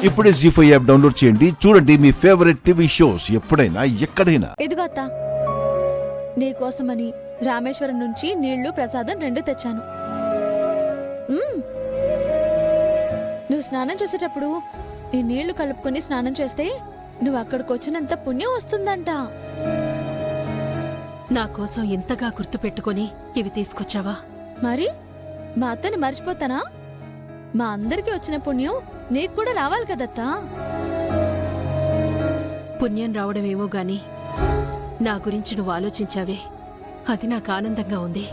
ఇప్పుడే జీ5 app download చేయండి. చూడండి మీ ఫేవరెట్ టీవీ షోస్ ఎప్పుడైనా ఎక్కడైనా. ఇదిగో అత్త, నీకోసమని రామేశ్వరం నుంచి నీళ్లు ప్రసాదం 2 తెచ్చాను. నువ్వు స్నానం చేసేటప్పుడు ఈ నీళ్లు కలుపుకొని స్నానం చేస్తే నువ్వు అక్కడికి వచ్చినంత పుణ్యం వస్తుందంట. నా కోసం ఇంతగా గుర్తుపెట్టుకుని ఇవి తీసుకొచ్చావా? మరి మా అత్తని మర్చిపోతానా? మా అందరికీ వచ్చిన పుణ్యం నీకు కూడా రావాలి కదత్తా. పుణ్యం రావడమేమో గాని నా గురించి నువ్వు ఆలోచించావే, అది నాకు ఆనందంగా ఉంది.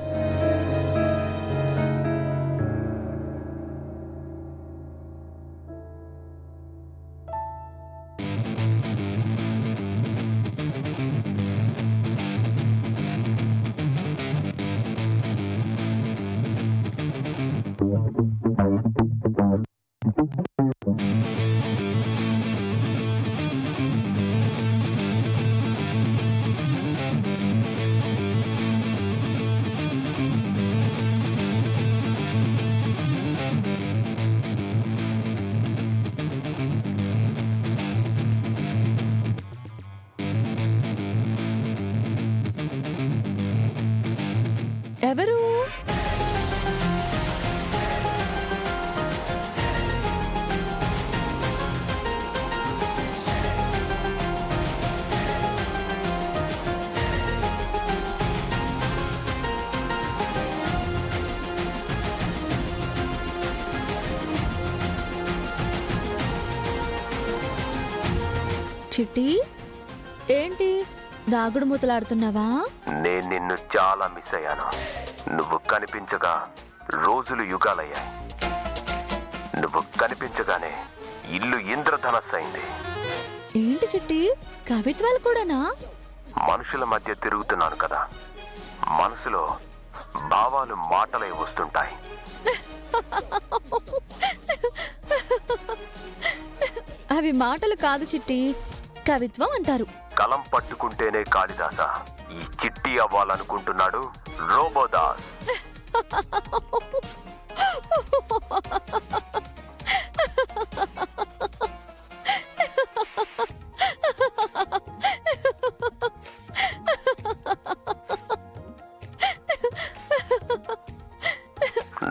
ఎవరు? చిట్టి, ఏంటి దాగుడు మూతలాడుతున్నావా? నేను నిన్ను చాలా మిస్ అయ్యాను. నువ్వు కనిపించగా రోజులు యుగాలయ్యాయి. నువ్వు కనిపించగానే ఇల్లు ఇంద్రధనస్సు అయింది. ఏంటి చిట్టి, కవిత్వాలు కూడానా? మనుషుల మధ్య తిరుగుతున్నాను కదా, మనసులో భావాలు మాటలై వస్తుంటాయి. అవి మాటలు కాదు చిట్టి, కవిత్వం అంటారు. కలం పట్టుకుంటేనే కాళిదాస ఈ చిట్టి అవ్వాలనుకుంటున్నాడు రోబోదాస్.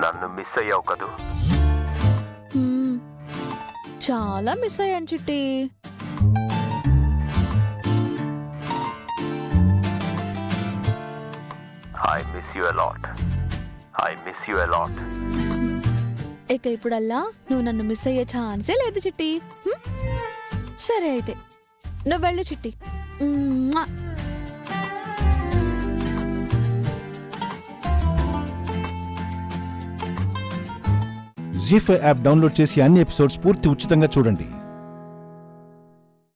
నన్ను మిస్ అయ్యావు కదూ? చాలా మిస్ అయ్యాను చిట్టి. I miss you a lot. I miss you a lot. ఇక ఇప్పుడల్లా నువ్వు నన్ను మిస్ అయ్యే ఛాన్సే లేదు చిట్టి. సరే అయితే నువ్వు వెళ్ళు చిట్టి. జీ5 యాప్ డౌన్లోడ్ చేసి అన్ని ఎపిసోడ్స్ పూర్తి ఉచితంగా చూడండి.